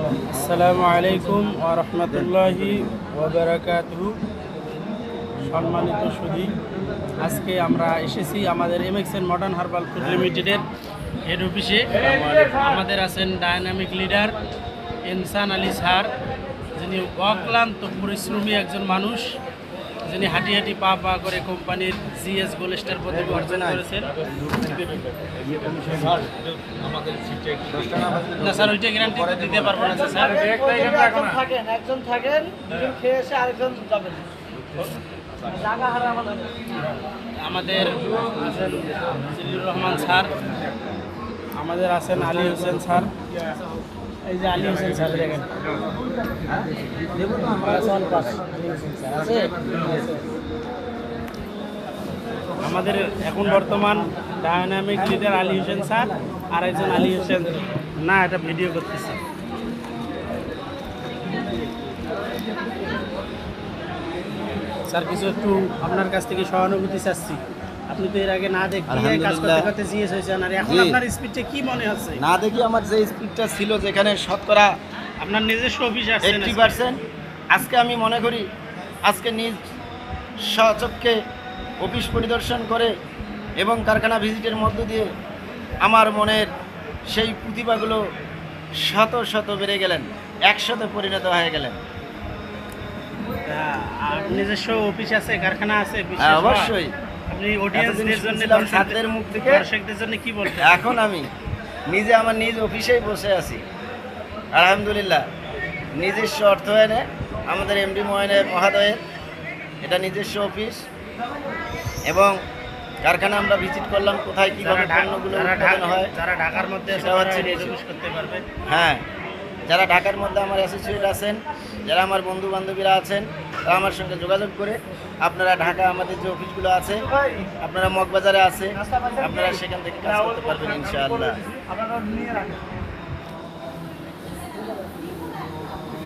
আসসালামু আলাইকুম ওয়া রাহমাতুল্লাহি ওয়া বারাকাতুহু। সম্মানিত সুধী, আজকে আমরা এসেছি আমাদের এমএক্সএন মডার্ন হার্বাল ফুড লিমিটেডের হেড অফিসে। আমাদের আছেন ডায়নামিক লিডার ইনসান আলী স্যার, যিনি অক্লান্ত পরিশ্রমী একজন মানুষ, যিনি হাঁটি হাঁটি পা পা করে কোম্পানির জিএস গোল্ড স্টার পদবি অর্জন করেছেন। না স্যার, ওইটা গ্যারান্টি দিতে পারবো না স্যার। একজন থাকেন, দুজন খেয়ে এসে আরেকজন যাবেন। আমাদের আছেন জিল্লুর রহমান স্যার, আমাদের আছেন আলী হোসেন স্যার। এই যে আলী হোসেন স্যার দেখেন, আমাদের এখন বর্তমান dynamic leader Ali Hossain sir আর একজন আলী হোসেন। না, এটা ভিডিও করতেছি। স্যার, কিছু একটু আপনার কাছ থেকে সহানুভূতি চাচ্ছি। আপনি তো এর আগে না দেখে কাজ করতে করতে জিএস হয়েছেন, আর এখন আপনার স্পিডটা কি মনে হচ্ছে? না দেখি আমার যে স্পিডটা ছিল, যেখানে শতকরা আপনার নিজস্ব অফিস আছে 80%, আজকে আমি মনে করি আজকে নিজ স্বচক্ষে অফিস পরিদর্শন করে এবং কারখানা ভিজিটের মধ্য দিয়ে আমার মনের সেই প্রতিভাগুলো শত শত বেড়ে গেলেন, 100-তে পরিণত হয়ে গেলেন। আর নিজস্ব অফিস আছে, কারখানা আছে? অবশ্যই। আপনি অডিয়েন্সদের জন্য, ছাত্রের মুখ থেকে দর্শকদের জন্য কি বলবেন? এখন আমি নিজে আমার নিজ অফিসেই বসে আছি আলহামদুলিল্লাহ। নিজস্ব অর্থায়নে আমাদের এমডি মহোদয়ের এটা নিজস্ব অফিস, এবং কারখানা আমরা ভিজিট করলাম কোথায় কীভাবে পণ্যগুলো উৎপাদন হয়। যারা ঢাকার মধ্যে সেটা হচ্ছে করতে পারবে। হ্যাঁ, যারা ঢাকার মধ্যে আমার অ্যাসোসিয়েট আছেন, যারা আমার বন্ধু বান্ধবীরা আছেন, তারা আমার সঙ্গে যোগাযোগ করে আপনারা ঢাকা আমাদের যে অফিসগুলো আছে, আপনারা মগবাজারে আছে, আপনারা সেখান থেকে কাজ করতে পারবেন ইনশাআল্লাহ।